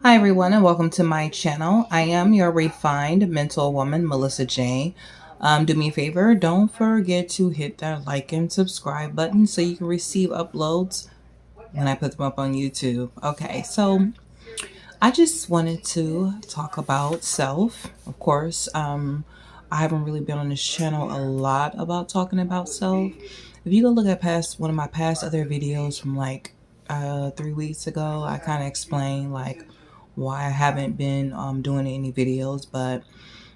Hi, everyone, and welcome to my channel. I am your refined mental woman, Melissa J. Do me a favor, don't forget to hit that like and subscribe button so you can receive uploads when I put them up on YouTube. Okay, so I just wanted to talk about self. Of course, I haven't really been on this channel a lot about talking about self. If you go look at past one of my past other videos from like 3 weeks ago, I kind of explained like why I haven't been doing any videos, but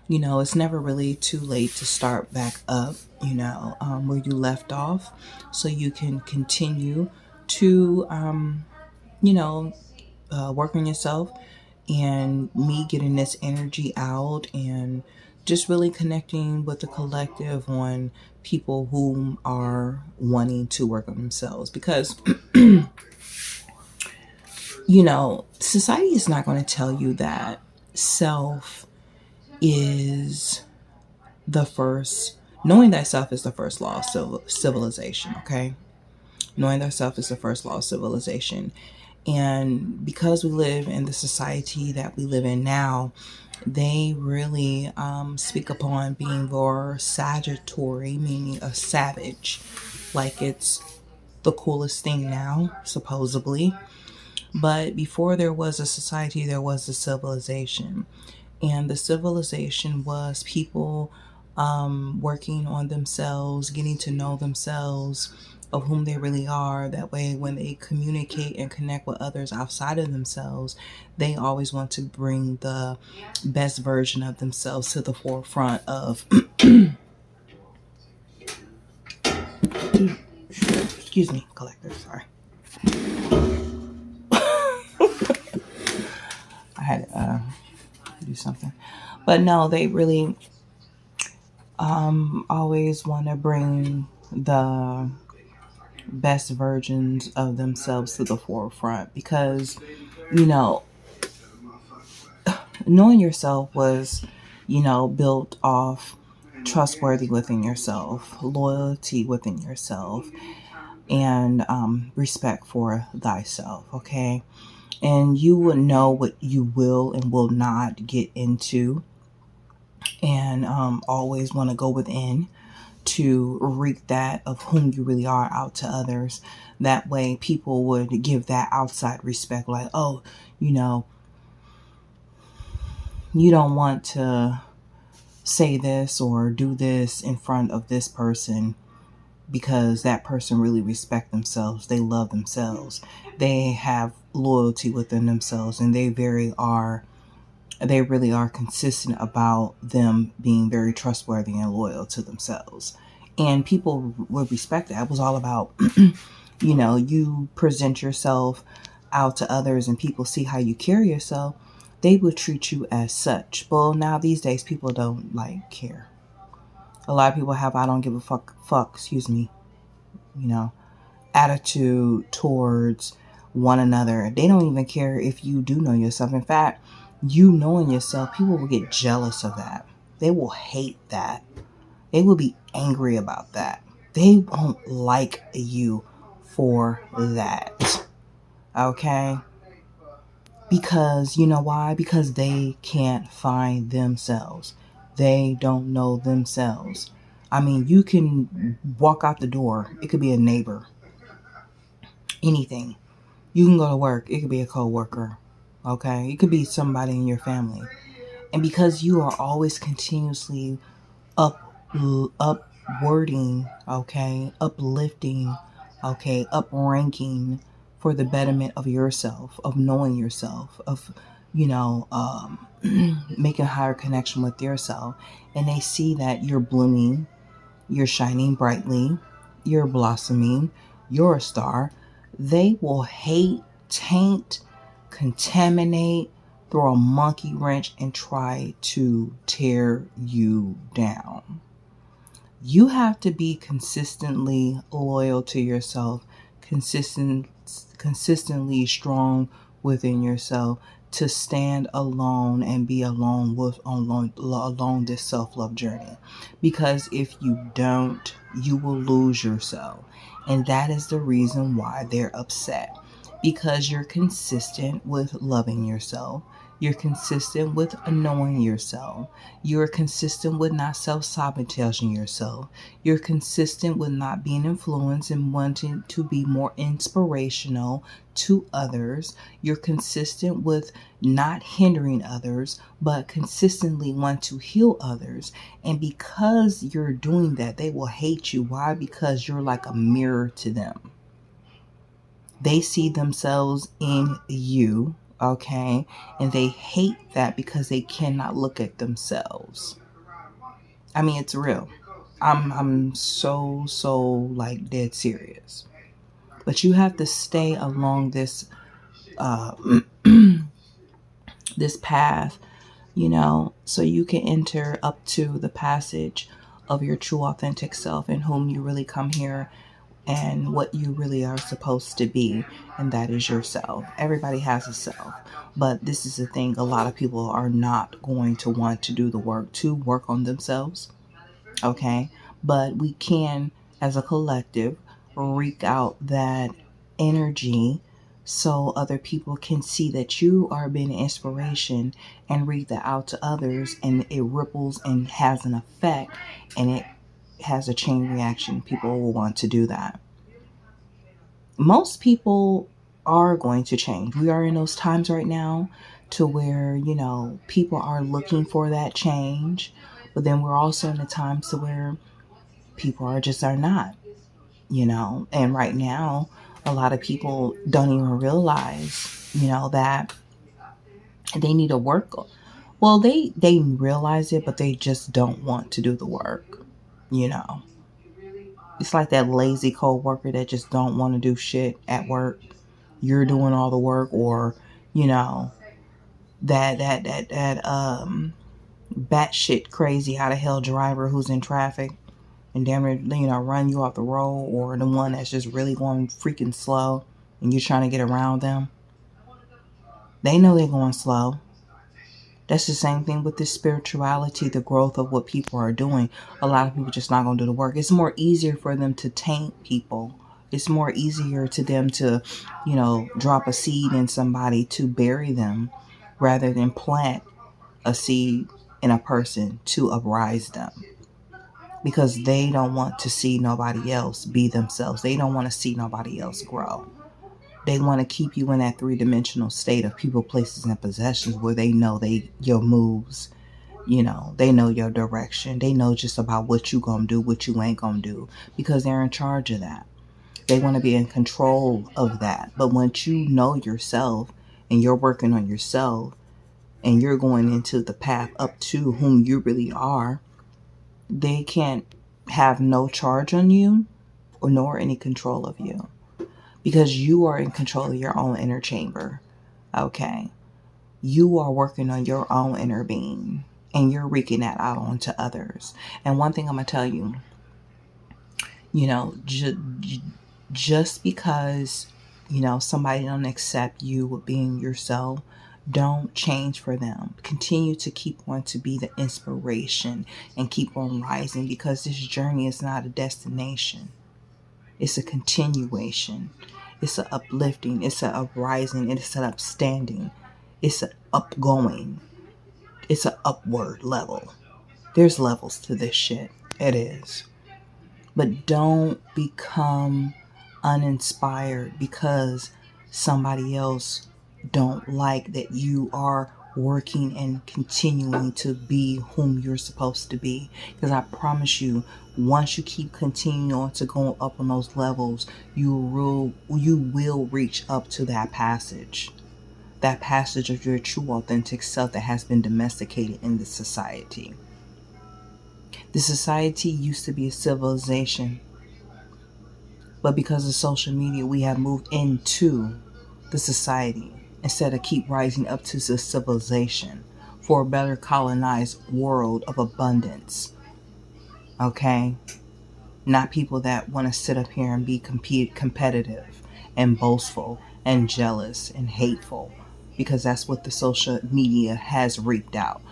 it's never really too late to start back up, where you left off, so you can continue to, you know, work on yourself and me getting this energy out and just really connecting with the collective on people who are wanting to work on themselves because society is not going to tell you that self is the first, knowing thyself is the first law of civilization, okay? Knowing thyself is the first law of civilization. And because we live in the society that we live in now, they really speak upon being more sagittary, meaning a savage, like it's the coolest thing now, supposedly. But before there was a society, there was a civilization. And the civilization was people working on themselves, getting to know themselves, of whom they really are. That way, when they communicate and connect with others outside of themselves, they always want to bring the best version of themselves to the forefront of, excuse me, collector, sorry. I had to do something. But no, they really always want to bring the best versions of themselves to the forefront because, you know, knowing yourself was, built off trustworthy within yourself, loyalty within yourself, and respect for thyself, okay? And you will know what you will and will not get into, and always want to go within to wreak that of whom you really are out to others. That way people would give that outside respect, like, oh, you know, you don't want to say this or do this in front of this person because that person really respect themselves. They love themselves. They have loyalty within themselves, and they really are consistent about them being very trustworthy and loyal to themselves. And people would respect that. It was all about, you present yourself out to others and people see how you carry yourself, they would treat you as such. Well, now these days people don't like care. A lot of people have I don't give a fuck, excuse me, you know, attitude towards one another. They don't even care if you do know yourself. In fact, you knowing yourself, people will get jealous of that. They will hate that. They will be angry about that. They won't like you for that. Okay? Because you know why? Because they can't find themselves. They don't know themselves. I mean, you can walk out the door. It could be a neighbor. Anything. You can go to work. It could be a coworker. Okay? It could be somebody in your family. And because you are always continuously upwarding, okay, uplifting, okay, upranking for the betterment of yourself, of knowing yourself, of making a higher connection with yourself, and they see that you're blooming, you're shining brightly, you're blossoming, you're a star, they will hate, taint, contaminate, throw a monkey wrench, and try to tear you down. You have to be consistently loyal to yourself, consistently strong within yourself to stand alone and be alone along this self-love journey. Because if you don't, you will lose yourself. And that is the reason why they're upset. because you're consistent with loving yourself. You're consistent with knowing yourself. You're consistent with not self sabotaging yourself. You're consistent with not being influenced and wanting to be more inspirational to others. You're consistent with not hindering others, but consistently want to heal others. And because you're doing that, they will hate you. Why? Because you're like a mirror to them. They see themselves in you, okay? And they hate that because they cannot look at themselves. I mean, it's real. I'm so like dead serious. But you have to stay along this uh this path, so you can enter up to the passage of your true authentic self and whom you really come here and what you really are supposed to be, and that is yourself. Everybody has a self, but this is the thing: a lot of people are not going to want to do the work to work on themselves, okay? But we can, as a collective, wreak out that energy so other people can see that you are being an inspiration and read that out to others, and it ripples and has an effect, and it has a chain reaction. People will want to do that. Most people are going to change. We are in those times right now to where, people are looking for that change, but then we're also in the times to where people are not, and right now a lot of people don't even realize, that they need to work. Well, they realize it, but they just don't want to do the work, you know. It's like that lazy coworker that just don't want to do shit at work. You're doing all the work, or you know that batshit crazy out of hell driver who's in traffic and damn near run you off the road, or the one that's just really going freaking slow and you're trying to get around them. They know they're going slow. That's the same thing with this spirituality, the growth of what people are doing. A lot of people just not going to do the work. It's more easier for them to taint people. It's more easier to them to, drop a seed in somebody to bury them rather than plant a seed in a person to uprise them. Because they don't want to see nobody else be themselves. They don't want to see nobody else grow. They want to keep you in that three-dimensional state of people, places, and possessions where they know your moves, they know your direction. They know just about what you gonna do, what you ain't gonna do, because they're in charge of that. They want to be in control of that. But once you know yourself and you're working on yourself and you're going into the path up to whom you really are, they can't have no charge on you or nor any control of you. Because you are in control of your own inner chamber, okay? You are working on your own inner being, and you're wreaking that out onto others. And one thing I'm going to tell you, just because, somebody don't accept you with being yourself, don't change for them. Continue to keep on to be the inspiration and keep on rising, because this journey is not a destination. It's a continuation. It's an uplifting. It's an uprising. It's an upstanding. It's an upgoing. It's an upward level. There's levels to this shit. It is. But don't become uninspired because somebody else don't like that you are working and continuing to be whom you're supposed to be. Because I promise you, once you keep continuing on to go up on those levels, you will reach up to that passage of your true authentic self that has been domesticated in this society. The society used to be a civilization, but because of social media, we have moved into the society instead of keep rising up to the civilization for a better colonized world of abundance. Okay? Not people that want to sit up here and be competitive and boastful and jealous and hateful, because that's what the social media has reaped out.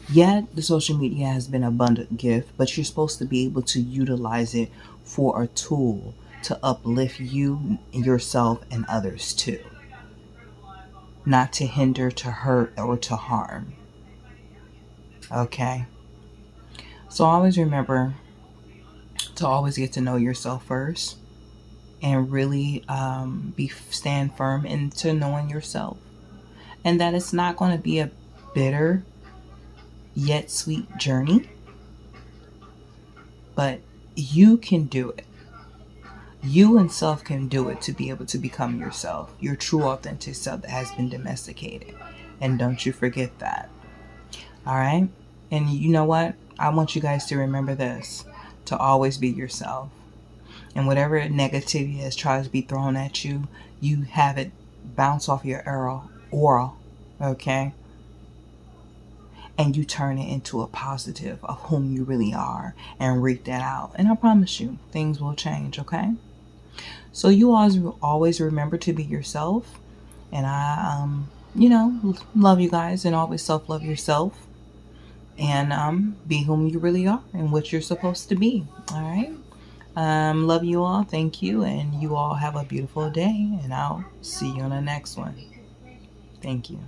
Yet, the social media has been an abundant gift, but you're supposed to be able to utilize it for a tool to uplift you, yourself, and others too. not to hinder, to hurt, or to harm. Okay? So always remember to always get to know yourself first, and really stand firm into knowing yourself. And that it's not going to be a bitter yet sweet journey, but you can do it. You and self can do it to be able to become yourself, your true authentic self that has been domesticated. And don't you forget that. All right? And you know what? I want you guys to remember this, to always be yourself. And whatever negativity is tries to be thrown at you, you have it bounce off your aura, okay? And you turn it into a positive of whom you really are and read that out. And I promise you, things will change, okay? So you always remember to be yourself. And I, love you guys, and always self-love yourself. And be whom you really are and what you're supposed to be, all right? Love you all. Thank you. And you all have a beautiful day. And I'll see you on the next one. Thank you.